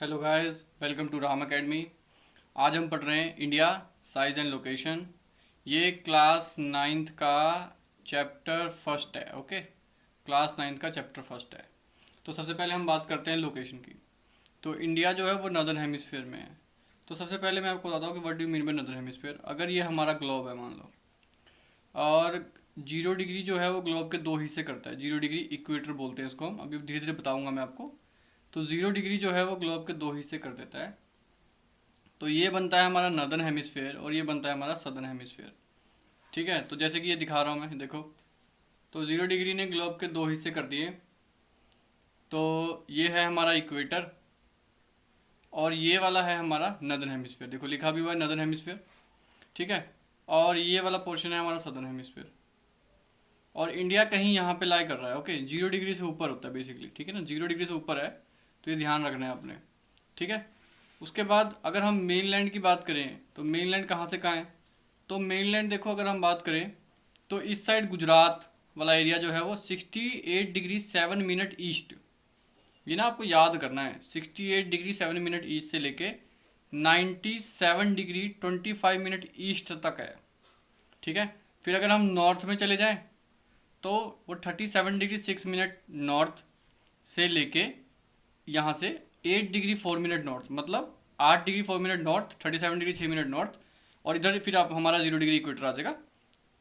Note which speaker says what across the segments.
Speaker 1: Hello guys, welcome to Ram academy. आज हम पढ़ रहे हैं इंडिया साइज एंड लोकेशन। ये क्लास नाइन्थ का चैप्टर फर्स्ट है। ओके, क्लास नाइन्थ का चैप्टर फर्स्ट है। तो सबसे पहले हम बात करते हैं लोकेशन की। तो इंडिया जो है वो नॉर्दर्न हेमिस्फीयर में है। तो सबसे पहले मैं आपको बताता हूँ कि what do mean by northern hemisphere. अगर ये हमारा ग्लोब है मान लो, और 0 डिग्री जो है वो ग्लोब के दो हिस्से करता है। 0 डिग्री इक्वेटर बोलते हैं इसको हम, अभी धीरे धीरे बताऊंगा मैं आपको। तो 0 डिग्री जो है वो ग्लोब के दो हिस्से कर देता है। तो ये बनता है हमारा नॉर्दर्न हेमिस्फेयर और ये बनता है हमारा सदर्न हेमिस्फेयर। ठीक है, तो जैसे कि ये दिखा रहा हूँ मैं, देखो। तो 0 डिग्री ने ग्लोब के दो हिस्से कर दिए। तो ये है हमारा इक्वेटर और ये वाला है हमारा नॉर्दर्न हेमिस्फेयर। देखो लिखा भी हुआ है नॉर्दर्न हेमिस्फेयर। ठीक है, और ये वाला पोर्शन है हमारा सदर्न हेमिस्फेयर। और इंडिया कहीं यहाँ पे लाई कर रहा है। ओके, 0 डिग्री से ऊपर होता है बेसिकली। ठीक है ना, 0 डिग्री से ऊपर है, तो ये ध्यान रखना है आपने। ठीक है, उसके बाद अगर हम मेनलैंड की बात करें तो मेनलैंड कहाँ से कहाँ है। तो मेनलैंड देखो, अगर हम बात करें तो इस साइड गुजरात वाला एरिया जो है वो 68 डिग्री 7 मिनट ईस्ट। ये ना आपको याद करना है, 68 डिग्री 7 मिनट ईस्ट से लेके 97 डिग्री 25 मिनट ईस्ट तक है। ठीक है, फिर अगर हम नॉर्थ में चले जाएं तो वो 37 डिग्री 6 मिनट नॉर्थ से लेके यहाँ से 8 डिग्री 4 मिनट नॉर्थ, मतलब 8 degree 4 minute north, 37 degree 6 minute north. और इधर फिर आप हमारा 0 डिग्री इक्वेटर आ जाएगा।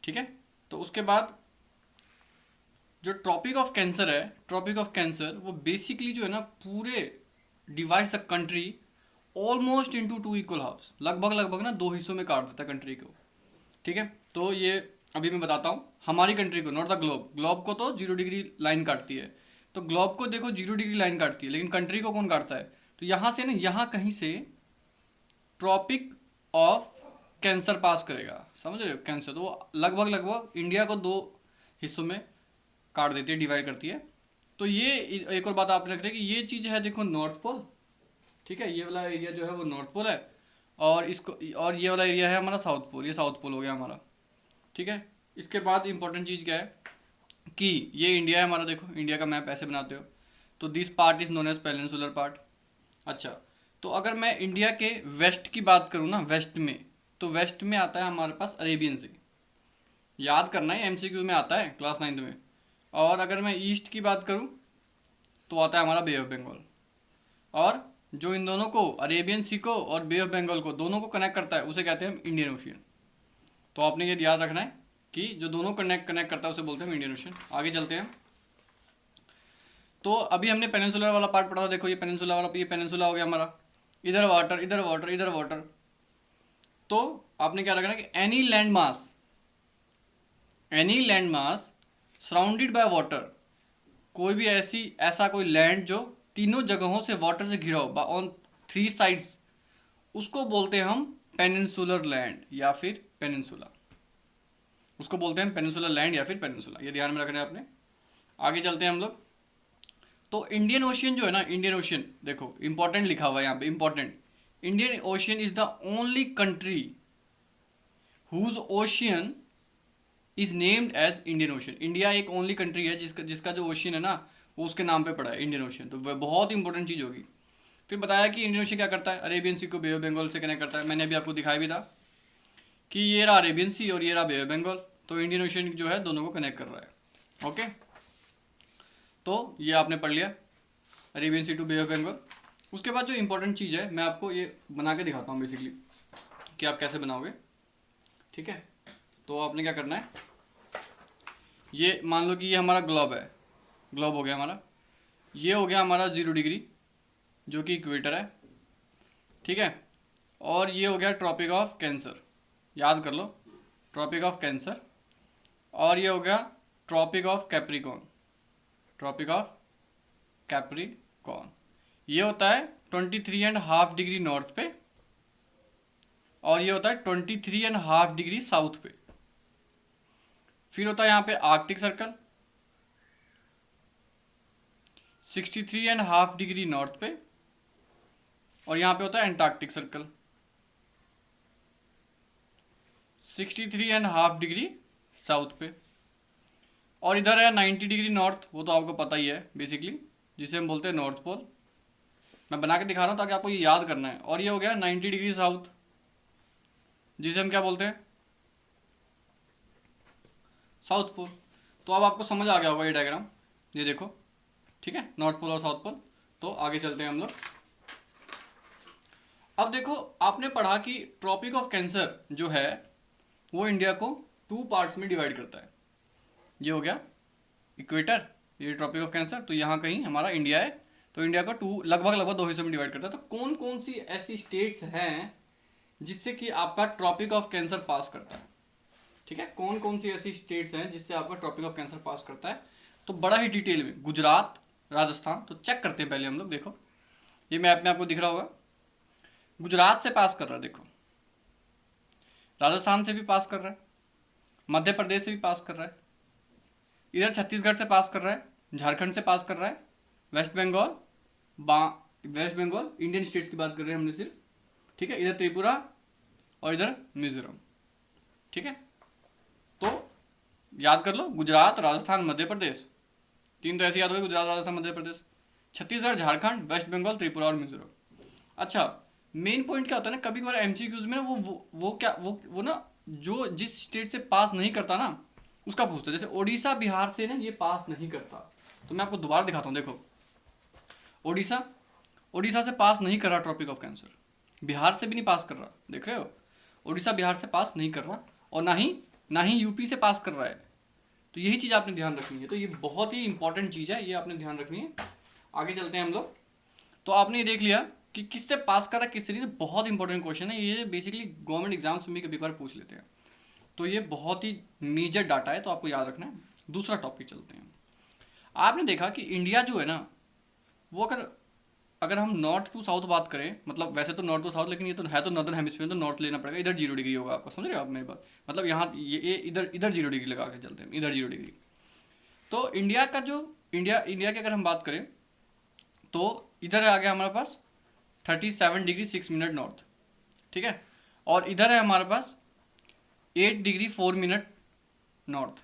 Speaker 1: ठीक है, तो उसके बाद जो ट्रॉपिक ऑफ कैंसर है, ट्रॉपिक ऑफ कैंसर वो बेसिकली जो है ना पूरे divides the country almost into two equal halves. लगभग लगभग ना दो हिस्सों में काट देता है कंट्री को। ठीक है, तो ये अभी मैं बताता हूँ हमारी कंट्री को, नॉट द ग्लोब। ग्लोब को तो 0 डिग्री लाइन काटती है। तो ग्लोब को देखो 0 डिग्री लाइन काटती है, लेकिन कंट्री को कौन काटता है? तो यहाँ से ना, यहाँ कहीं से ट्रॉपिक ऑफ कैंसर पास करेगा। समझ रहे हो? कैंसर तो वो लगभग लगभग इंडिया को दो हिस्सों में काट देती है, डिवाइड करती है। तो ये एक और बात आपने रख रहे कि ये चीज़ है, देखो नॉर्थ पोल। ठीक है, ये वाला एरिया जो है वो नॉर्थ पोल है, और इसको, और ये वाला एरिया है हमारा साउथ पोल। ये साउथ पोल हो गया हमारा। ठीक है, इसके बाद इंपॉर्टेंट चीज़ क्या है कि ये इंडिया है हमारा। देखो इंडिया का मैप ऐसे बनाते हो, तो this part is known as peninsular part. अच्छा, तो अगर मैं इंडिया के वेस्ट की बात करूँ ना, वेस्ट में, तो वेस्ट में आता है हमारे पास अरेबियन सी। याद करना है, एमसीक्यू में आता है क्लास नाइन्थ में। और अगर मैं ईस्ट की बात करूँ तो आता है हमारा बे ऑफ बंगाल। और जो इन दोनों को, अरेबियन सी को और बे ऑफ बंगाल को, दोनों को कनेक्ट करता है उसे कहते हैं हम इंडियन ओशियन। तो आपने ये याद रखना है कि जो दोनों कनेक्ट कनेक्ट करता है उसे बोलते हैं इंडियन ओशियन। आगे चलते हैं। तो अभी हमने पेनिनसुलर वाला पार्ट पढ़ा था। देखो ये पेनिनसुला वाला, ये पेनिनसुला हो गया हमारा। इधर वाटर, इधर वाटर, इधर वाटर। तो आपने क्या रखना कि any land mass surrounded by water, कोई भी ऐसा कोई लैंड जो तीनों जगहों से वाटर से घिरा हो, ऑन थ्री साइड्स, उसको बोलते हैं हम पेनिनसुलर लैंड या फिर पेनिनसुला। उसको बोलते हैं पेनिनसुलर लैंड या फिर पेनिनसुला। ये ध्यान में रखना है आपने। आगे चलते हैं हम लोग। तो इंडियन ओशियन जो है ना, इंडियन ओशियन देखो इंपॉर्टेंट लिखा हुआ है यहाँ पे, important. Indian ocean is the only country whose ocean is named as Indian ocean. India एक ओनली कंट्री है जिसका जिसका जो ओशियन है ना वो उसके नाम पे पड़ा है, इंडियन ओशियन। तो वह बहुत इंपॉर्टेंट चीज़ होगी। फिर बताया कि इंडियन ओशियन क्या करता है, अरेबियन सी को बे ऑफ बंगाल से कनेक्ट करता है। मैंने अभी आपको दिखाया भी था कि ये रहा अरेबियन सी और ये रहा बे ऑफ बंगाल। तो इंडियन ओशियन जो है दोनों को कनेक्ट कर रहा है। ओके, तो ये आपने पढ़ लिया, Arabian sea to bay of Bengal. उसके बाद जो इंपॉर्टेंट चीज़ है मैं आपको ये बना के दिखाता हूँ बेसिकली कि आप कैसे बनाओगे। ठीक है, तो आपने क्या करना है, ये मान लो कि ये हमारा ग्लोब है। ग्लोब हो गया हमारा, ये हो गया हमारा 0 डिग्री जो कि इक्वेटर है। ठीक है, और ये हो गया ट्रॉपिक ऑफ कैंसर। याद कर लो, ट्रॉपिक ऑफ कैंसर। और ये हो गया tropic of capricorn. Tropic of capricorn ये होता है 23.5 डिग्री नॉर्थ पे, और ये होता है 23.5 डिग्री साउथ पे। फिर होता है यहाँ पे आर्कटिक सर्कल 63.5 डिग्री नॉर्थ पे, और यहाँ पे होता है एंटार्क्टिक सर्कल 63.5 डिग्री साउथ पे। और इधर है 90 डिग्री नॉर्थ, वो तो आपको पता ही है बेसिकली, जिसे हम बोलते हैं नॉर्थ पोल। मैं बना के दिखा रहा हूँ ताकि आपको ये याद करना है। और ये हो गया 90 डिग्री साउथ, जिसे हम क्या बोलते हैं, साउथ पोल। तो अब आपको समझ आ गया होगा ये डायग्राम, ये देखो, ठीक है, नॉर्थ पोल और साउथ पोल। तो आगे चलते हैं हम लोग। अब देखो, आपने पढ़ा कि ट्रॉपिक ऑफ कैंसर जो है वो इंडिया को 2 पार्ट्स में डिवाइड करता है। ये हो गया इक्वेटर, ये ट्रॉपिक ऑफ कैंसर, तो यहाँ कहीं हमारा इंडिया है। तो इंडिया को लगभग 2 हिस्सों में डिवाइड करता है। तो कौन कौन सी ऐसी स्टेट्स हैं जिससे कि आपका ट्रॉपिक ऑफ कैंसर पास करता है, ठीक है, कौन कौन सी ऐसी स्टेट्स हैं जिससे आपका ट्रॉपिक ऑफ कैंसर पास करता है। तो बड़ा ही डिटेल में, गुजरात, राजस्थान। तो चेक करते हैं पहले हम लोग, देखो ये मैप में आपको दिख रहा होगा, गुजरात से पास कर रहा है, देखो, राजस्थान से भी पास कर रहा है, मध्य प्रदेश से भी पास कर रहा है, इधर छत्तीसगढ़ से पास कर रहा है, झारखंड से पास कर रहा है, west Bengal, west Bengal Indian states की बात कर रहे हैं हमने सिर्फ, ठीक है, इधर त्रिपुरा और इधर मिजोरम, ठीक है। तो याद कर लो, गुजरात, राजस्थान, मध्य प्रदेश, 3 तो ऐसे याद हो गए, गुजरात, राजस्थान, मध्य प्रदेश, छत्तीसगढ़, झारखंड, वेस्ट बंगाल, त्रिपुरा और मिजोरम। अच्छा, मेन पॉइंट क्या होता है ना, कभी कभार एमसीक्यूज में ना वो ना जो जिस स्टेट से पास नहीं करता ना उसका पूछता है। जैसे ओडिशा बिहार से ना ये पास नहीं करता, तो मैं आपको दोबारा दिखाता हूँ, देखो ओडिशा से पास नहीं कर रहा ट्रॉपिक ऑफ कैंसर, बिहार से भी नहीं पास कर रहा, देख रहे हो, ओडिशा बिहार से पास नहीं कर रहा, और ना ही यूपी से पास कर रहा है। तो यही चीज़ आपने ध्यान रखनी है। तो ये बहुत ही इंपॉर्टेंट चीज़ है, ये आपने ध्यान रखनी है। आगे चलते हैं हम लोग। तो आपने ये देख लिया कि किससे पास कर रहा है, किससे नहीं। बहुत इंपॉर्टेंट क्वेश्चन है ये, बेसिकली गवर्नमेंट एग्जाम्स में भी कभी बार पूछ लेते हैं। तो ये बहुत ही मेजर डाटा है, तो आपको याद रखना है। दूसरा टॉपिक चलते हैं। आपने देखा कि इंडिया जो है ना, वो अगर हम नॉर्थ टू साउथ बात करें, मतलब वैसे तो नॉर्थ टू साउथ, लेकिन ये तो है तो नॉर्दर्न हेमिस्फीयर, तो नॉर्थ लेना पड़ेगा। इधर 0 डिग्री होगा आपका, समझ रहे हो आप मेरी बात, मतलब यहाँ ये इधर 0 डिग्री लगा के चलते हैं, इधर 0 डिग्री। तो इंडिया का जो इंडिया की अगर हम बात करें तो इधर आ गया हमारे पास 37 डिग्री 6 मिनट नॉर्थ, ठीक है, और इधर है हमारे पास 8 डिग्री 4 मिनट नॉर्थ,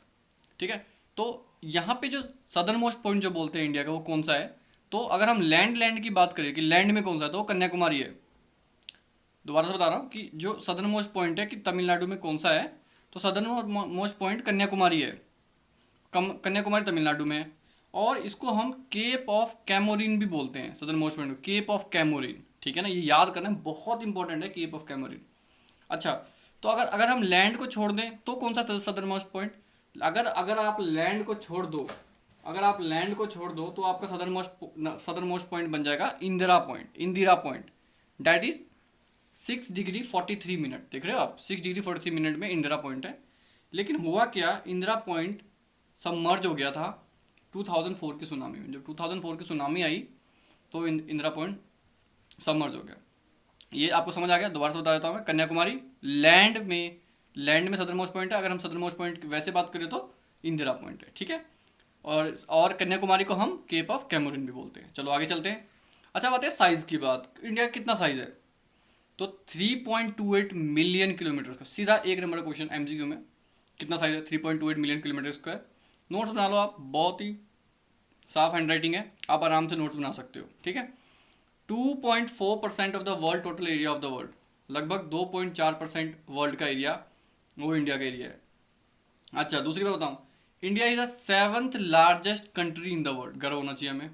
Speaker 1: ठीक है। तो यहाँ पे जो सदर्न मोस्ट पॉइंट जो बोलते हैं इंडिया का, वो कौन सा है। तो अगर हम लैंड की बात करें कि लैंड में कौन सा है, तो वो कन्याकुमारी है। दोबारा से बता रहा हूँ कि जो सदर्न मोस्ट पॉइंट है कि तमिलनाडु में कौन सा है, तो सदर्न मोस्ट पॉइंट कन्याकुमारी है, कन्याकुमारी तमिलनाडु में है। और इसको हम केप ऑफ कैमोरिन भी बोलते हैं, southernmost point cape of Comorin, ठीक है ना, ये याद करना बहुत इंपॉर्टेंट है, केप ऑफ कैमोरिन। अच्छा, तो अगर हम लैंड को छोड़ दें तो कौन सा सदर्न मोस्ट पॉइंट, अगर आप लैंड को छोड़ दो, तो आपका सदर्न मोस्ट पॉइंट बन जाएगा Indira point, that is 6 degree 43 minute. देख रहे हो आप, 6 डिग्री 43 मिनट में इंदिरा पॉइंट है। लेकिन हुआ क्या, इंदिरा पॉइंट सबमर्ज हो गया था 2004 की सुनामी में। जब 2004 की सुनामी आई तो इंदिरा पॉइंट सबमर्ज हो गया। ये आपको समझ आ गया। दोबारा से बता देता हूँ मैं, कन्याकुमारी लैंड में सदर्न मोस्ट पॉइंट है। अगर हम सदर्न मोस्ट पॉइंट की वैसे बात करें तो इंदिरा पॉइंट है, ठीक है। और कन्याकुमारी को हम केप ऑफ कैमोरिन भी बोलते हैं। चलो आगे चलते हैं। अच्छा, बात है साइज की बात, इंडिया का कितना साइज है, तो 3.28 मिलियन किलोमीटर का। सीधा 1 नंबर क्वेश्चन एमसीक्यू में, कितना साइज है, 3.28 मिलियन किलोमीटर स्क्वायर। नोट्स बना लो आप, बहुत ही साफ हैंड राइटिंग है, आप आराम से नोट्स बना सकते हो, ठीक है। 2.4% of the world, total area of the world, लगभग 2.4% वर्ल्ड का एरिया वो इंडिया का एरिया है। अच्छा, दूसरी बात बताऊँ, India is the 7th largest country in the world. गर्व होना चाहिए हमें,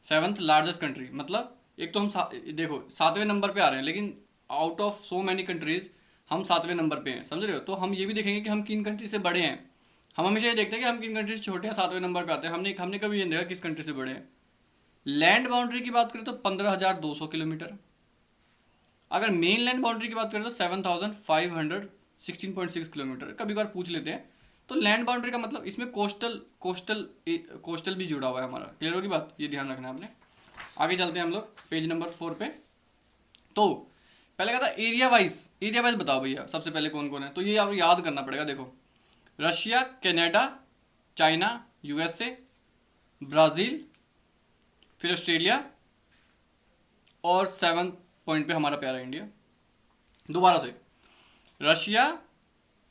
Speaker 1: 7th लार्जेस्ट कंट्री, मतलब एक तो हम देखो 7वें नंबर पे आ रहे हैं, लेकिन out of so many countries हम 7वें नंबर पे हैं, समझ रहे हो। तो हम ये भी देखेंगे कि हम किन कंट्री से बड़े हैं। हम हमेशा ये देखते हैं कि हम किन कंट्री से छोटे हैं, 7वें नंबर पे आते हैं। हमने कभी ये देखा किस कंट्री से बड़े हैं। लैंड बाउंड्री की बात करें तो 15,200 किलोमीटर। अगर मेन लैंड बाउंड्री की बात करें तो 7,516.6 किलोमीटर। कभी बार पूछ लेते हैं, तो लैंड बाउंड्री का मतलब इसमें कोस्टल भी जुड़ा हुआ है हमारा। क्लियर होगी बात, ये ध्यान रखना है आपने। आगे चलते हैं हम लोग पेज नंबर 4 पे। तो पहले क्या था, एरिया वाइज बताओ भैया, सबसे पहले कौन कौन है। तो ये आप याद करना पड़ेगा। देखो, Russia, Canada, China, USA, Brazil, फिर ऑस्ट्रेलिया, और 7th पॉइंट पे हमारा प्यारा इंडिया। दोबारा से, Russia,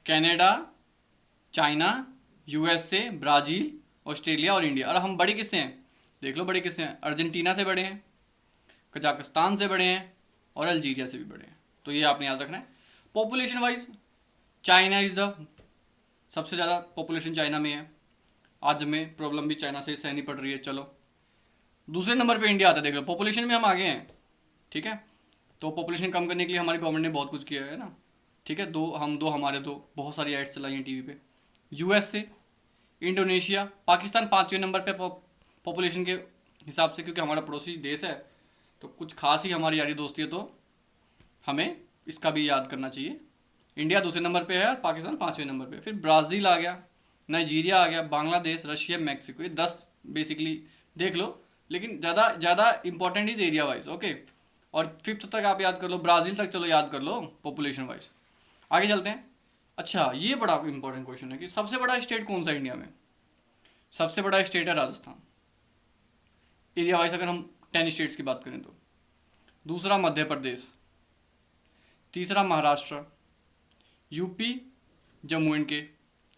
Speaker 1: Canada, China, USA, Brazil, Australia और इंडिया। और हम बड़े किससे हैं, देख लो बड़े किससे हैं, अर्जेंटीना से बड़े हैं, कजाकिस्तान से बड़े हैं और अल्जीरिया से भी बड़े हैं। तो ये आपने याद रखना है। Population wise China is the सबसे ज़्यादा पॉपुलेशन चाइना में है। आज हमें प्रॉब्लम भी चाइना से सहनी पड़ रही है। चलो दूसरे नंबर पे इंडिया आता है। देख लो पॉपुलेशन में हम आगे हैं, ठीक है। तो पॉपुलेशन कम करने के लिए हमारी गवर्नमेंट ने बहुत कुछ किया है ना, ठीक है। हमारे बहुत सारी एड्स चलाई हैं टीवी पे। यूएस से, इंडोनेशिया, पाकिस्तान 5वें नंबर पे पॉपुलेशन के हिसाब से, क्योंकि हमारा पड़ोसी देश है तो कुछ खास ही हमारी यारी दोस्ती है, तो हमें इसका भी याद करना चाहिए। इंडिया दूसरे नंबर पे है और पाकिस्तान 5वें नंबर पे। फिर ब्राज़ील आ गया, नाइजीरिया आ गया, बांग्लादेश, रशिया, मैक्सिको, ये 10 बेसिकली देख लो। लेकिन ज़्यादा important is area wise, okay. और 5th तक आप याद कर लो, ब्राज़ील तक चलो याद कर लो पॉपुलेशन वाइज। आगे चलते हैं। अच्छा ये बड़ा इंपॉर्टेंट क्वेश्चन है कि सबसे बड़ा स्टेट कौन सा इंडिया में? सबसे बड़ा स्टेट है राजस्थान, एरिया वाइज अगर हम 10 स्टेट्स की बात करें तो। दूसरा मध्य प्रदेश, तीसरा महाराष्ट्र, यूपी, जम्मू एंड के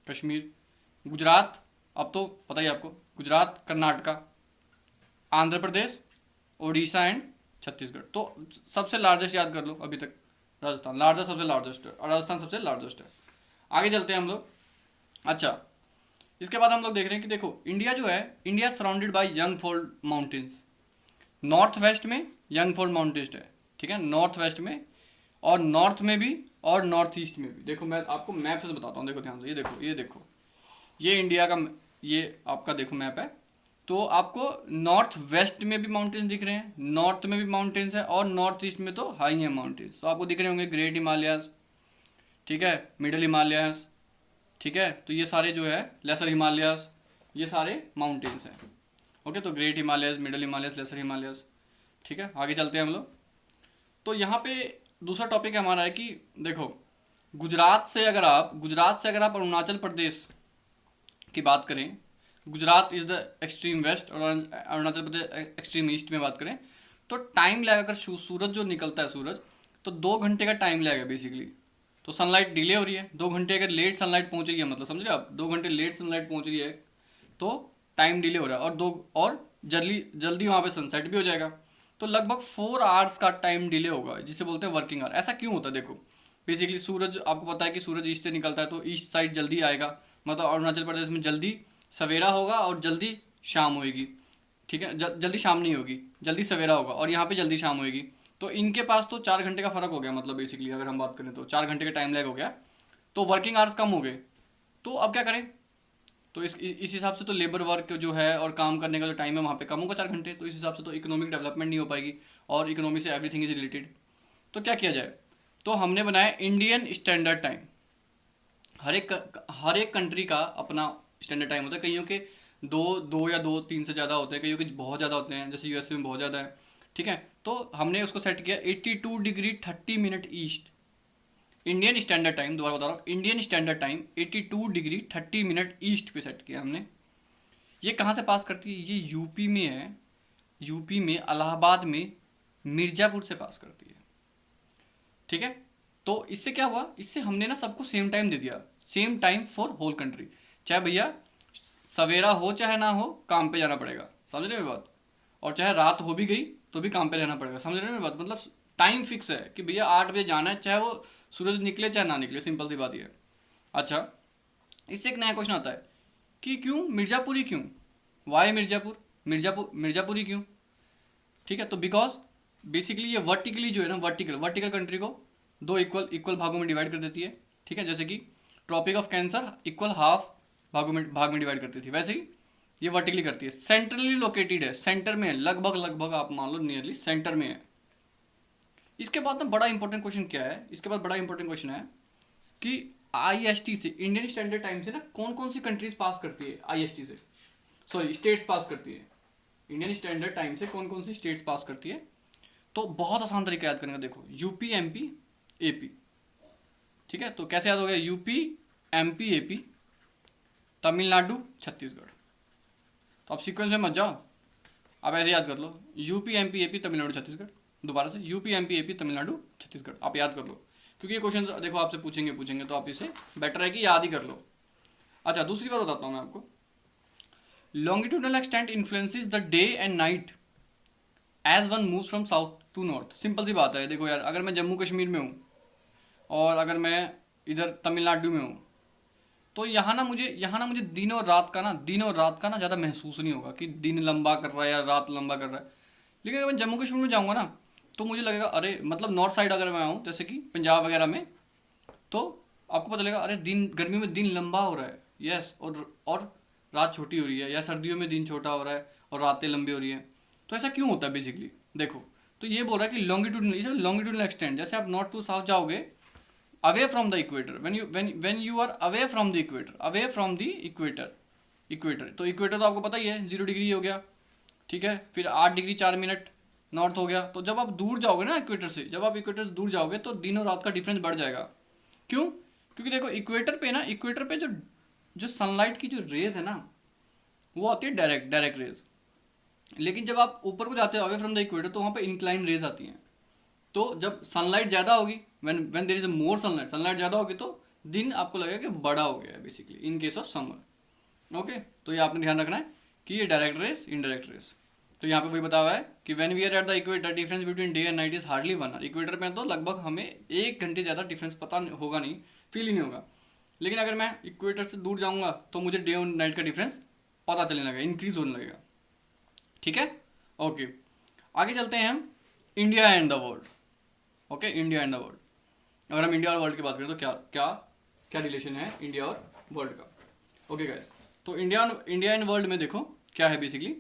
Speaker 1: कश्मीर, गुजरात, अब तो पता ही आपको, गुजरात, कर्नाटका, आंध्र प्रदेश, उड़ीसा एंड छत्तीसगढ़। तो सबसे लार्जेस्ट याद कर लो अभी तक, राजस्थान सबसे लार्जेस्ट है, और राजस्थान सबसे लार्जेस्ट है। आगे चलते हैं हम लोग। अच्छा इसके बाद हम लोग देख रहे हैं कि देखो इंडिया जो है, India surrounded by young fold mountains. North west में यंगफॉल माउंटेन्स है, ठीक है, नॉर्थ वेस्ट में, और नॉर्थ में भी और नॉर्थ ईस्ट में भी। देखो मैं आपको मैप से बताता हूँ, देखो ध्यान से, ये इंडिया का, ये आपका देखो मैप है। तो आपको नॉर्थ वेस्ट में भी माउंटेन्स दिख रहे हैं, नॉर्थ में भी माउंटेन्स है, और नॉर्थ ईस्ट में तो हाई है माउंटेन्स। तो आपको दिख रहे होंगे ग्रेट हिमालयाज, ठीक है, मिडल हिमालयाज, ठीक है। तो ये सारे जो है लेसर हिमालयाज, ये सारे माउंटेन्स हैं, ओके। तो great Himalayas, middle Himalayas, lesser Himalayas, ठीक है। आगे चलते हैं हम लोग। तो यहाँ पे दूसरा टॉपिक हमारा है कि देखो गुजरात से अगर आप अरुणाचल प्रदेश की बात करें, Gujarat is the extreme west और अरुणाचल प्रदेश एक्सट्रीम ईस्ट में बात करें, तो टाइम लगेगा। अगर सूरज जो निकलता है सूरज, तो 2 घंटे का टाइम लगेगा बेसिकली। तो सनलाइट डिले हो रही है, 2 घंटे अगर लेट सनलाइट पहुंच रही है, मतलब समझ रहे आप, 2 घंटे लेट सनलाइट पहुंच रही है तो टाइम डिले हो रहा है, और जल्दी वहाँ पे सनसेट भी हो जाएगा। तो लगभग 4 आवर्स का टाइम डिले होगा, जिसे बोलते हैं वर्किंग आवर। ऐसा क्यों होता है? देखो बेसिकली सूरज, आपको पता है कि सूरज ईस्ट से निकलता है तो ईस्ट साइड जल्दी आएगा, मतलब अरुणाचल प्रदेश में जल्दी सवेरा होगा और जल्दी शाम होगी, ठीक है। जल्दी शाम नहीं होगी, जल्दी सवेरा होगा, और यहाँ पे जल्दी शाम होगी। तो इनके पास तो 4 घंटे का फर्क हो गया, मतलब बेसिकली अगर हम बात करें तो 4 घंटे का टाइम लैग हो गया, तो वर्किंग आवर्स कम हो गए। तो अब क्या करें? तो इस हिसाब से तो लेबर वर्क जो है और काम करने का जो टाइम है वहाँ पे कम होगा 4 घंटे। तो इस हिसाब से तो इकोनॉमिक डेवलपमेंट नहीं हो पाएगी, और इकोनॉमी से एवरीथिंग इज रिलेटेड। तो क्या किया जाए? तो हमने बनाया इंडियन स्टैंडर्ड टाइम। हर एक कंट्री का अपना स्टैंडर्ड टाइम होता है। कईयों के दो या 2-3 से ज़्यादा होते हैं, कईयों के बहुत ज़्यादा होते हैं, जैसे यूएस में बहुत ज़्यादा है, ठीक है। तो हमने उसको सेट किया 82 degree 30 minute east, Indian standard time. दोबारा बता रहा हूँ, Indian standard time 82 degree 30 minute east पे सेट किया हमने। ये कहाँ से पास करती है? ये यूपी में है, यूपी में इलाहाबाद में मिर्ज़ापुर से पास करती है, ठीक है। तो इससे क्या हुआ? इससे हमने ना सबको सेम टाइम दे दिया, same time for whole country. चाहे भैया सवेरा हो चाहे ना हो, काम पे जाना पड़ेगा, समझ रहे मेरी बात। और चाहे रात हो भी गई तो भी काम पे रहना पड़ेगा, समझ रहे मेरी बात। मतलब टाइम फिक्स है कि भैया 8 बजे जाना है, चाहे वो सूरज निकले चाहे ना निकले, सिंपल सी बात ये है। अच्छा इससे एक नया क्वेश्चन आता है कि क्यों मिर्ज़ापुरी, क्यों, वाई मिर्ज़ापुरी क्यों? ठीक है, तो बिकॉज बेसिकली ये वर्टिकली जो है ना, वर्टिकल कंट्री को 2 इक्वल भागों में डिवाइड कर देती है, ठीक है। जैसे कि tropic of cancer equal half भाग में डिवाइड करती थी, वैसे ही ये वर्टिकली करती है। सेंट्रली लोकेटेड है, सेंटर में है, लगभग आप मान लो नियरली सेंटर में है। इसके बाद ना बड़ा इंपॉर्टेंट क्वेश्चन क्या है, इसके बाद बड़ा इंपॉर्टेंट क्वेश्चन है कि आईएसटी से, इंडियन स्टैंडर्ड टाइम से ना कौन कौन सी कंट्रीज पास करती है, आईएसटी से, सॉरी स्टेट्स पास करती है। इंडियन स्टैंडर्ड टाइम से कौन कौन सी स्टेट्स पास करती है? तो बहुत आसान तरीका याद करने का, देखो यूपी, एमपी, एपी, ठीक है। तो कैसे याद हो गया? UP, MP, AP, Tamil Nadu, Chhattisgarh. तो आप सीक्वेंस में मत जाओ, आप ऐसे याद कर लो, UP, MP, AP, Tamil Nadu, Chhattisgarh. दोबारा से UP, MP, AP, Tamil Nadu, Chhattisgarh, आप याद कर लो, क्योंकि ये क्वेश्चन देखो आपसे पूछेंगे तो आप इसे बेटर है कि याद ही कर लो। अच्छा दूसरी बात बताता हूँ मैं आपको, longitudinal extent influences the day and night as one moves from south to north. Simple सी बात है, देखो यार, अगर मैं जम्मू कश्मीर में हूँ और अगर मैं इधर तमिलनाडु में हूँ, तो यहाँ ना मुझे दिन और रात का ना ज़्यादा महसूस नहीं होगा कि दिन लंबा कर रहा है या रात लंबा कर रहा है। लेकिन अगर मैं जम्मू कश्मीर में जाऊँगा ना, तो मुझे लगेगा अरे, मतलब नॉर्थ साइड अगर मैं आऊँ जैसे कि पंजाब वगैरह में, तो आपको पता लगेगा अरे दिन, गर्मियों में दिन लंबा हो रहा है, यस, और रात छोटी हो रही है, या सर्दियों में दिन छोटा हो रहा है और रातें लंबी हो रही हैं। तो ऐसा क्यों होता है बेसिकली, देखो। तो ये बोल रहा है कि लॉन्गिट्यूडनल एक्सटेंट, जैसे आप नॉर्थ टू साउथ जाओगे, away from the equator, when you are away from the equator, away from the equator, equator, तो इक्वेटर तो आपको पता ही है 0 डिग्री हो गया, ठीक है। फिर 8 डिग्री 4 मिनट नॉर्थ हो गया। तो जब आप दूर जाओगे ना इक्वेटर से, जब आप इक्वेटर से दूर जाओगे तो दिन और रात का डिफरेंस बढ़ जाएगा। क्यों? क्योंकि देखो इक्वेटर पे जो जो सनलाइट की जो रेज है ना, वो आती है डायरेक्ट रेज। लेकिन जब आप ऊपर को जाते हो अवे फ्रॉम द इक्वेटर, तो वहाँ पे इंक्लाइन रेज आती हैं। तो जब सनलाइट ज़्यादा होगी, when there is a more sunlight ज़्यादा होगी, तो दिन आपको लगेगा कि बड़ा हो गया है basically in case of summer. Okay, तो ये आपने ध्यान रखना है कि ये डायरेक्ट रेस, इनडायरेक्ट रेस। तो यहाँ पे वही बता हुआ है कि when we are at the equator, difference between day and night is hardly 1 hour. Equator में तो लगभग हमें 1 घंटे ज़्यादा डिफरेंस पता होगा नहीं, फील ही नहीं होगा। लेकिन अगर मैं इक्वेटर से दूर जाऊँगा तो मुझे डे और नाइट का डिफरेंस पता चलने लगेगा, इंक्रीज होने लगेगा, ठीक है। ओके, आगे चलते हैं हम India and the world. Okay, India and the world, अगर हम इंडिया और वर्ल्ड की बात करें तो क्या क्या क्या रिलेशन है इंडिया और वर्ल्ड का। ओके गाइस, तो इंडिया एंड वर्ल्ड में देखो क्या है बेसिकली।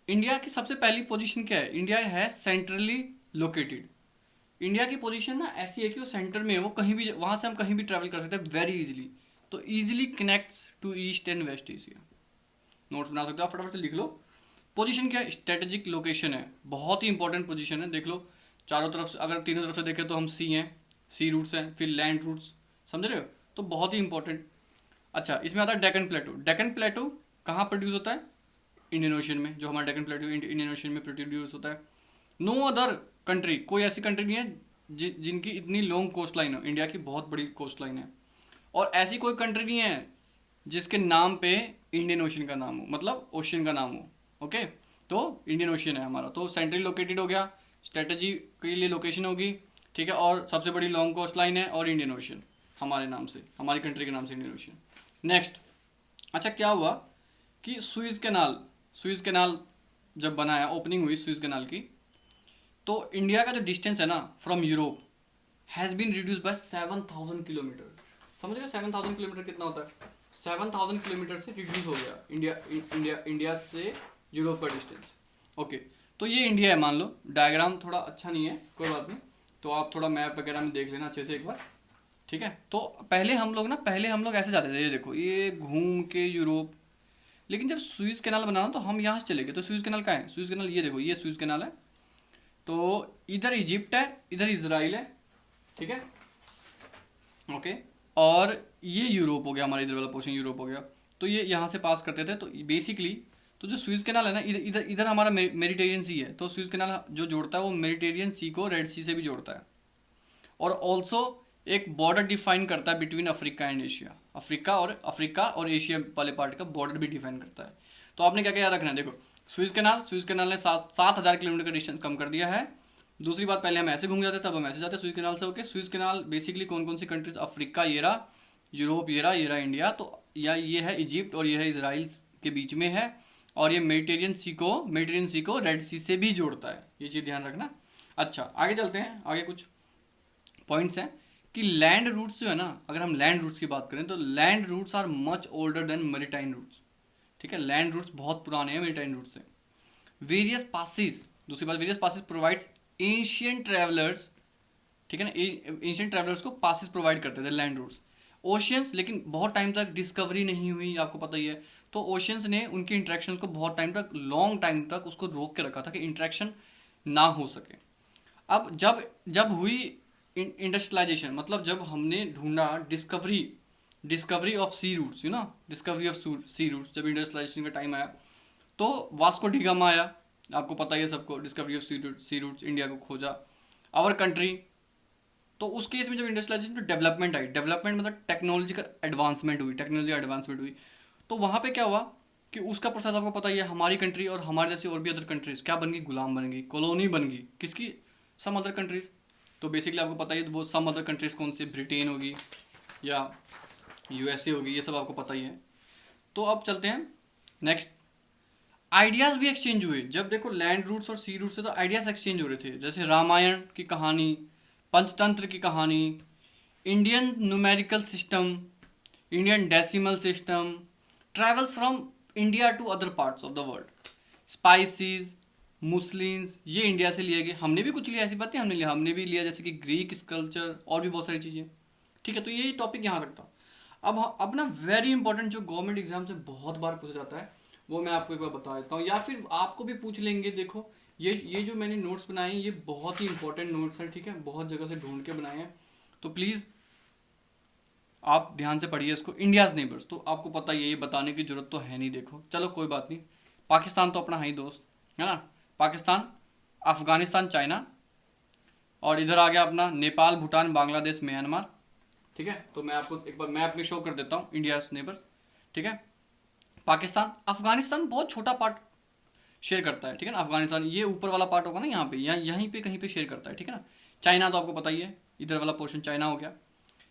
Speaker 1: इंडिया की सबसे पहली पोजीशन क्या है? इंडिया है सेंट्रली लोकेटेड। इंडिया की पोजीशन ना ऐसी है कि वो सेंटर में है, वो कहीं भी, वहां से हम कहीं भी ट्रैवल कर सकते हैं वेरी इजीली। तो easily connects to east and west Asia. Notes बना सकते हो आप, फटाफट से लिख लो। पोजीशन क्या है? स्ट्रेटेजिक लोकेशन है, बहुत ही इंपॉर्टेंट पोजीशन है। देख लो चारों तरफ से, अगर तीनों तरफ से देखें तो हम सी हैं, सी रूट्स हैं, फिर लैंड रूट्स, समझ रहे हो? तो बहुत ही इंपॉर्टेंट। अच्छा, इसमें आता है डेक्कन प्लेटो। डेक्कन प्लेटो कहाँ प्रोड्यूस होता है? इंडियन ओशन में। जो हमारा डेक्कन प्लेटो इंडियन ओशन में प्रोड्यूस होता है। नो अदर कंट्री, कोई ऐसी कंट्री नहीं है जिनकी इतनी लॉन्ग कोस्ट लाइन हो। इंडिया की बहुत बड़ी कोस्ट लाइन है, और ऐसी कोई कंट्री नहीं है जिसके नाम पे इंडियन ओशन का नाम हो, मतलब ओशन का नाम हो। ओके, तो इंडियन ओशन है हमारा, तो सेंट्रली लोकेटेड हो गया, स्ट्रेटजी के लिए लोकेशन होगी, ठीक है, और सबसे बड़ी लॉन्ग कोस्ट लाइन है, और इंडियन ओशन हमारे नाम से, हमारी कंट्री के नाम से इंडियन ओशन। नेक्स्ट, अच्छा क्या हुआ कि सुइज कैनाल जब बना है, ओपनिंग हुई सुइज कैनाल की, तो इंडिया का जो डिस्टेंस है ना from Europe has been reduce by 7,000 kilometre. समझ रहे 7,000 किलोमीटर कितना होता है? 7,000 किलोमीटर से रिड्यूस हो गया इंडिया से यूरोप का डिस्टेंस। ओके, तो ये इंडिया है मान लो। डायग्राम थोड़ा अच्छा नहीं है, कोई बात नहीं, तो आप थोड़ा मैप वगैरह में देख लेना अच्छे से एक बार, ठीक है। तो पहले हम लोग ऐसे जाते थे, ये देखो, ये घूम के यूरोप। लेकिन जब सुइज कैनाल बनाना तो हम यहाँ से चले गए। तो सुइज कैनाल कहाँ है? सुइज कैनाल ये देखो, ये सुइज कैनाल है। तो इधर इजिप्ट है, इधर इजराइल है, ठीक है, ओके, और ये यूरोप हो गया, हमारा इधर वाला पोर्शन यूरोप हो गया। तो ये यहाँ से पास करते थे। तो बेसिकली तो जो सुइज कैनाल है ना, इधर इधर इधर हमारा मेडिटेरियन सी है। तो सुइज कैनाल जो जोड़ता है वो मेडिटेरियन सी को रेड सी से भी जोड़ता है, और ऑल्सो एक बॉर्डर डिफाइन करता है between Africa and Asia. Africa और एशिया वाले पार्ट का बॉर्डर भी डिफाइन करता है। तो आपने क्या क्या याद रखना है? देखो, सुइज कैनाल ने 7,000 किलोमीटर का डिस्टेंस कम कर दिया है। दूसरी बात, पहले हम ऐसे घूम जाते थे, अब हम ऐसे जाते हैं सुइज कैनाल से होके। सुइज कैनाल बेसिकली कौन कौन सी कंट्रीज? अफ्रीका ये रहा, यूरोप ये रहा इंडिया, तो या ये है इजिप्ट और ये है इसराइल के बीच में है, और ये मेडिटेरियन सी को रेड सी से भी जोड़ता है। ये चीज़ ध्यान रखना। अच्छा, आगे चलते हैं, आगे कुछ पॉइंट्स हैं कि लैंड रूट्स जो है ना, अगर हम लैंड रूट्स की बात करें तो land routes are much older than maritime routes, ठीक है। लैंड रूट्स बहुत पुराने हैं मैरीटाइन रूट से। वेरियस पासिस, दूसरी बात, various passes provides ancient travellers, ठीक है ना, एंशियंट ट्रैवलर्स को पासिस प्रोवाइड करते थे लैंड रूट्स। ओशियंस, लेकिन बहुत टाइम तक डिस्कवरी नहीं हुई, आपको पता ही है। तो ओशियंस ने उनके इंट्रैक्शन को बहुत टाइम तक, लॉन्ग टाइम तक उसको रोक के रखा था कि इंट्रैक्शन ना हो सके। अब जब जब हुई इंडस्ट्रियलाइजेशन, मतलब जब हमने ढूंढा discovery of sea routes, you know, discovery of sea routes, जब इंडस्ट्रियलाइजेशन का टाइम आया, तो वास्को डी गामा आया, आपको पता ही है सबको, discovery of sea routes, India को खोजा, आवर कंट्री। तो उस केस में जब इंडस्ट्रियलाइजेशन, तो डेवलपमेंट मतलब टेक्नोलॉजी एडवांसमेंट हुई। तो वहाँ पे क्या हुआ कि उसका प्रोसेस आपको पता ही है, हमारी कंट्री और हमारे जैसी और भी अदर कंट्रीज क्या बन गई, गुलाम बन गई, कॉलोनी बन गई किसकी, सम अदर कंट्रीज। तो बेसिकली आपको पता ही है वो सम अदर कंट्रीज कौन सी, ब्रिटेन होगी या यूएसए होगी, ये सब आपको पता ही है। तो अब चलते हैं नेक्स्ट। आइडियाज़ भी एक्सचेंज हुए जब देखो लैंड रूट्स और सी रूट्स से, तो आइडियाज़ एक्सचेंज हो रहे थे, जैसे रामायण की कहानी, पंचतंत्र की कहानी, Indian numerical system, Indian decimal system, travels from India to other parts of the world, spices, Muslims, ये इंडिया से लिए गए, हमने भी कुछ लिया, ऐसी बात नहीं हमने भी लिया, जैसे कि ग्रीक स्कल्पचर और भी बहुत सारी चीज़ें। ठीक है, तो यही टॉपिक यहाँ रखता हूँ। अब ना वेरी इंपॉर्टेंट जो गवर्नमेंट एग्जाम से बहुत बार पूछा जाता है, वो मैं आपको एक बार बता देता हूँ, या फिर आपको भी पूछ लेंगे। देखो ये जो मैंने नोट्स बनाए हैं ये बहुत ही इंपॉर्टेंट नोट्स हैं, ठीक है, बहुत जगह से ढूंढ के बनाए हैं, तो प्लीज़ आप ध्यान से पढ़िए इसको। इंडियाज नेबर्स तो आपको पता ही है, ये बताने की जरूरत तो है नहीं, देखो चलो कोई बात नहीं। पाकिस्तान तो अपना है ही दोस्त, है ना, पाकिस्तान, अफगानिस्तान, चाइना, और इधर आ गया अपना नेपाल, भूटान, बांग्लादेश, म्यांमार। ठीक है, तो मैं आपको एक बार मैप में शो कर देता हूँ इंडियाज नेबर्स। ठीक है, पाकिस्तान, अफगानिस्तान बहुत छोटा पार्ट शेयर करता है, ठीक है ना, अफगानिस्तान ये ऊपर वाला पार्ट होगा ना यहाँ पे, यहीं पे कहीं पे शेयर करता है, ठीक है ना। चाइना तो आपको पता ही है, इधर वाला पोर्शन चाइना हो गया।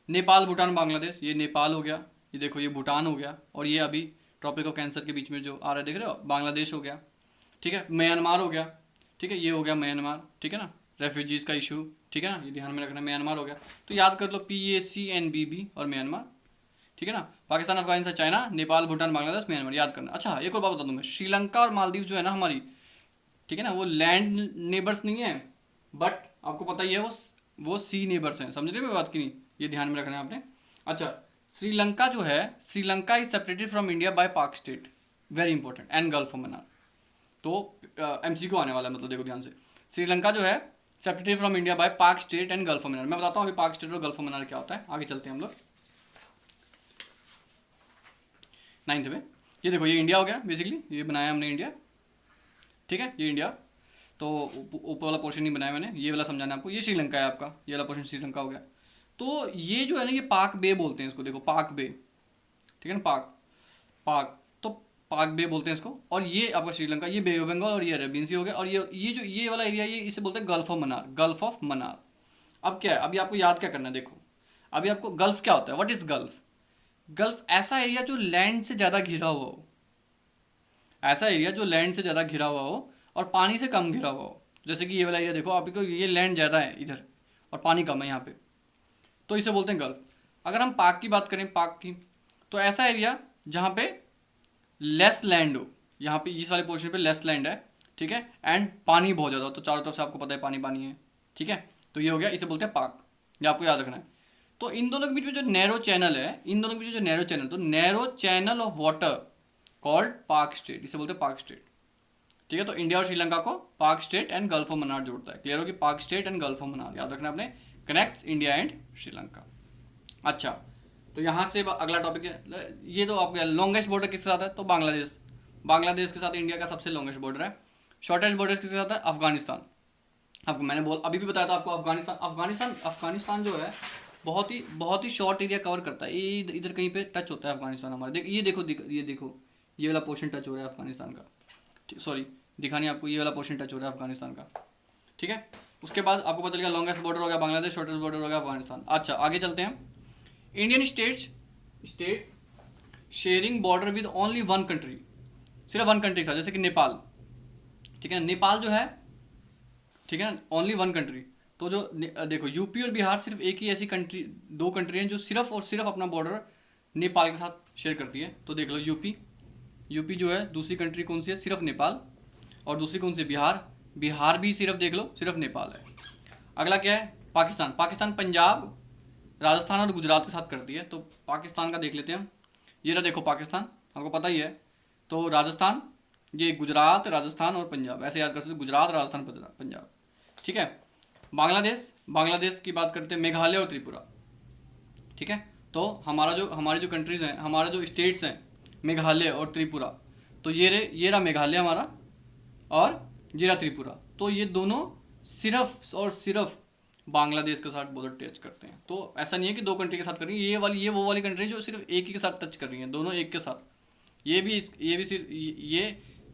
Speaker 1: नेपाल, भूटान, बांग्लादेश, ये नेपाल हो गया, ये देखो ये भूटान हो गया, और ये अभी ट्रॉपिक ऑफ कैंसर के बीच में जो आ रहा है देख रहे हो, बांग्लादेश हो गया। ठीक है, म्यांमार हो गया, ठीक है, ये हो गया म्यांमार, ठीक है ना, रेफ्यूजीज़ का इशू, ठीक है ना, ये ध्यान में रखना, म्यांमार हो गया। तो याद कर लो PACNBB और म्यांमार, ठीक है ना। पाकिस्तान, अफगानिस्तान, चाइना, नेपाल, भूटान, बांग्लादेश, म्यांमार, याद करना। अच्छा एक और बात बता दूंगा, श्रीलंका और मालदीव जो है ना हमारी, ठीक है ना, वो लैंड नेबर्स नहीं है, बट आपको पता ही है वो सी नेबर्स हैं, समझ रहे हो मेरी बात की नहीं, ये ध्यान में रखना है आपने। अच्छा, श्रीलंका जो है, Sri Lanka is separated from India by पाक state, very important, and gulf of Mannar. तो MCQ आने वाला है, मतलब देखो ध्यान से, श्रीलंका जो है सेपरेटेड फ्रॉम इंडिया बाय पाक state and gulf of Mannar. मैं बताता हूँ अभी पाक स्टेट और गल्फ ऑफ मन्नार क्या होता है, आगे चलते हैं हम लोग 9th में। ये देखो ये इंडिया हो गया, बेसिकली ये बनाया हमने इंडिया, ठीक है, ये इंडिया, तो ऊपर वाला पोर्शन नहीं बनाया मैंने, ये वाला समझाना है आपको। ये श्रीलंका है आपका, ये वाला पोर्शन श्रीलंका हो गया। तो ये जो है ना, ये पाक बे बोलते हैं इसको, देखो पाक बे, ठीक है ना, पाक पाक तो पाक बे बोलते हैं इसको। और ये आपका श्रीलंका, ये बे ऑफ बंगाल और ये अरेबियन सी हो गया, और ये जो ये वाला एरिया, ये इसे बोलते हैं gulf of Mannar, gulf of Mannar. अब क्या है, अभी आपको याद क्या करना है, देखो अभी आपको गल्फ क्या होता है, व्हाट इज गल्फ। गल्फ ऐसा एरिया जो लैंड से ज़्यादा घिरा हुआ हो, ऐसा एरिया जो लैंड से ज़्यादा घिरा हुआ हो और पानी से कम घिरा हुआ हो। जैसे कि ये वाला एरिया देखो आपको, ये लैंड ज़्यादा है इधर और पानी कम है यहाँ पे, तो इसे बोलते हैं गल्फ। अगर हम पाक की बात करें, पाक की, तो ऐसा एरिया जहाँ पे लेस लैंड हो, यहाँ पे इस वाले पोर्शन पे लेस लैंड है, ठीक है, एंड पानी बहुत ज़्यादा हो, तो चारों तरफ से आपको पता है पानी पानी है, ठीक है, तो ये हो गया, इसे बोलते हैं पाक, ये आपको याद रखना है। तो इन दोनों के बीच में जो नैरो चैनल है, इन दोनों के बीच जो नैरो चैनल, तो narrow channel of water called पाक स्टेट, इसे बोलते हैं पाक स्टेट, ठीक है। तो इंडिया और श्रीलंका को पाक state and gulf of Mannar जोड़ता है, क्लियर हो कि पाक state and gulf of Mannar, याद रखना आपने, कनेक्ट्स इंडिया एंड श्रीलंका। अच्छा, तो यहाँ से अगला टॉपिक है, ये तो आपका लॉन्गेस्ट बॉर्डर किसके साथ है, तो बांग्लादेश, बांग्लादेश के साथ इंडिया का सबसे लॉन्गेस्ट बॉर्डर है। शॉर्टेस्ट बॉर्डर किसके साथ है, अफगानिस्तान। आपको मैंने अभी भी बताया था आपको, अफगानिस्तान जो है बहुत ही शॉर्ट एरिया कवर करता है, ये इधर कहीं पे टच होता है अफगानिस्तान हमारे, ये देखो ये वाला पोर्शन टच हो रहा है अफगानिस्तान का, सॉरी दिखा नहीं आपको, ये वाला पोर्शन टच हो रहा है अफगानिस्तान का, ठीक है। उसके बाद आपको पता चलेगा लॉन्गेस्ट बॉर्डर हो गया बांग्लादेश, शॉर्टेस्ट बॉर्डर हो गया अफगानिस्तान। अच्छा आगे चलते हैं, Indian states sharing border with only one country, सिर्फ वन कंट्री के साथ, जैसे कि नेपाल, ठीक है, नेपाल जो है, ठीक है ना, ओनली वन कंट्री। तो जो देखो यूपी और बिहार सिर्फ एक ही ऐसी कंट्री, दो कंट्री हैं जो सिर्फ और सिर्फ अपना बॉर्डर नेपाल के साथ शेयर करती है। तो देख लो यूपी जो है, दूसरी कंट्री कौन सी है, सिर्फ नेपाल, और दूसरी कौन सी है, बिहार भी सिर्फ देख लो सिर्फ नेपाल है। अगला क्या है, पाकिस्तान पंजाब, राजस्थान और गुजरात के साथ करती है। तो पाकिस्तान का देख लेते हैं हम, ये रहा देखो पाकिस्तान, आपको पता ही है, तो राजस्थान, ये गुजरात, राजस्थान और पंजाब, ऐसे याद कर सकते हो, गुजरात, राजस्थान, पंजाब, ठीक है। बांग्लादेश की बात करते हैं, मेघालय और त्रिपुरा, ठीक है। तो हमारी जो कंट्रीज हैं, हमारे जो स्टेट्स हैं, मेघालय और त्रिपुरा, तो ये रहा मेघालय हमारा, और ये रहा त्रिपुरा। तो ये दोनों सिर्फ और सिर्फ बांग्लादेश के साथ बॉर्डर टच करते हैं। तो ऐसा नहीं है कि दो कंट्री के साथ कर रही है, ये वो वाली कंट्री जो सिर्फ एक ही के साथ टच कर रही है, दोनों एक के साथ, ये भी सिर्फ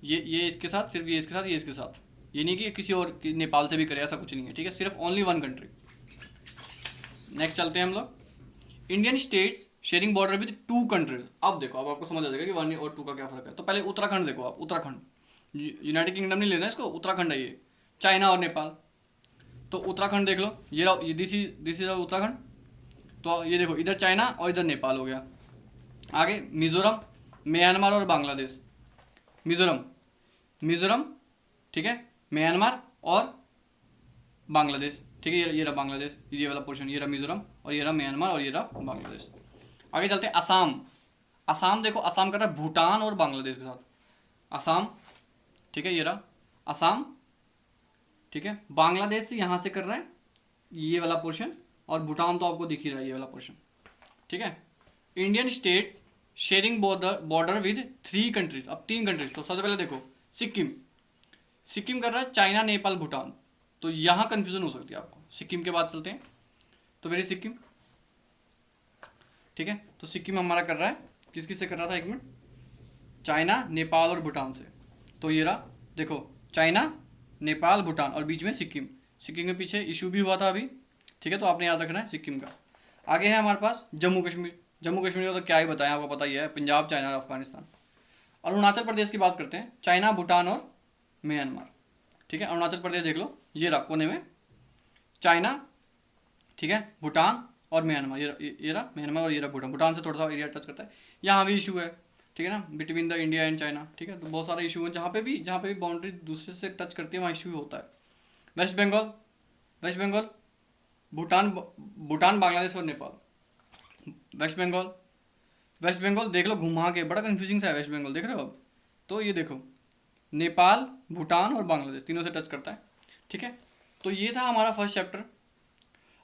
Speaker 1: ये इसके साथ, सिर्फ ये इसके साथ, ये इसके साथ, ये नहीं कि किसी और नेपाल से भी करे, ऐसा कुछ नहीं है, ठीक है, सिर्फ ओनली वन कंट्री। नेक्स्ट चलते हैं हम लोग, Indian states sharing border with two countries. अब देखो, अब आपको समझ आ जाएगा कि 1 और 2 का क्या फर्क है। तो पहले उत्तराखंड देखो आप, उत्तराखंड, यूनाइटेड किंगडम नहीं लेना इसको, उत्तराखंड है ये, चाइना और नेपाल। तो उत्तराखंड देख लो, ये दिस इज उत्तराखंड। तो ये देखो, इधर चाइना और इधर नेपाल हो गया। आगे मिजोरम, म्यांमार और बांग्लादेश। मिजोरम, ठीक है, म्यांमार और बांग्लादेश, ठीक है, ये रहा बांग्लादेश, ये वाला पोर्शन, ये रहा मिजोरम और ये रहा म्यांमार और ये रहा बांग्लादेश। आगे चलते हैं असम देखो, असम कर रहा है भूटान और बांग्लादेश के साथ, असम, ठीक है, ये रहा असम, ठीक है, बांग्लादेश से यहाँ से कर रहा है ये वाला पोर्शन, और भूटान तो आपको दिख ही रहा है ये वाला पोर्शन, ठीक है। Indian states sharing border with 3 countries, अब 3 कंट्रीज। तो सबसे पहले देखो सिक्किम कर रहा है चाइना, नेपाल, भूटान। तो यहाँ कंफ्यूजन हो सकती है आपको। सिक्किम के बाद चलते हैं, तो मेरी सिक्किम, ठीक है, तो सिक्किम हमारा कर रहा है, किस से कर रहा था, 1 मिनट, चाइना, नेपाल और भूटान से। तो ये रहा देखो, चाइना, नेपाल, भूटान और बीच में सिक्किम के पीछे इशू भी हुआ था अभी, ठीक है, तो आपने याद रखना है सिक्किम का। आगे है हमारे पास जम्मू कश्मीर का तो क्या ही बताएं, आपको पता ही है, पंजाब, चाइना और अफगानिस्तान। अरुणाचल प्रदेश की बात करते हैं, चाइना, भूटान और म्यांमार, ठीक है। अरुणाचल प्रदेश देख लो, ये रहा कोने में, चाइना, ठीक है, भूटान और म्यांमार, ये रहा म्यांमार और ये रहा भूटान। भूटान से थोड़ा सा एरिया टच करता है, यहाँ भी इशू है, ठीक है ना, between the India and China, ठीक है। तो बहुत सारे इशू हैं, जहाँ पे भी बाउंड्री दूसरे से टच करती है वहाँ इशू होता है। वेस्ट बंगाल, भूटान, बांग्लादेश और नेपाल। वेस्ट बंगाल देख लो घुमा के, बड़ा कंफ्यूजिंग सा है वेस्ट बंगाल, देख रहे हो अब। तो ये देखो, नेपाल, भूटान और बांग्लादेश तीनों से टच करता है, ठीक है। तो ये था हमारा फर्स्ट चैप्टर।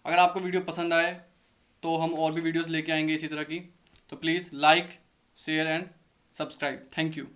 Speaker 1: अगर आपको वीडियो पसंद आए तो हम और भी वीडियोस लेके आएंगे इसी तरह की। तो please like, share and subscribe. Thank you.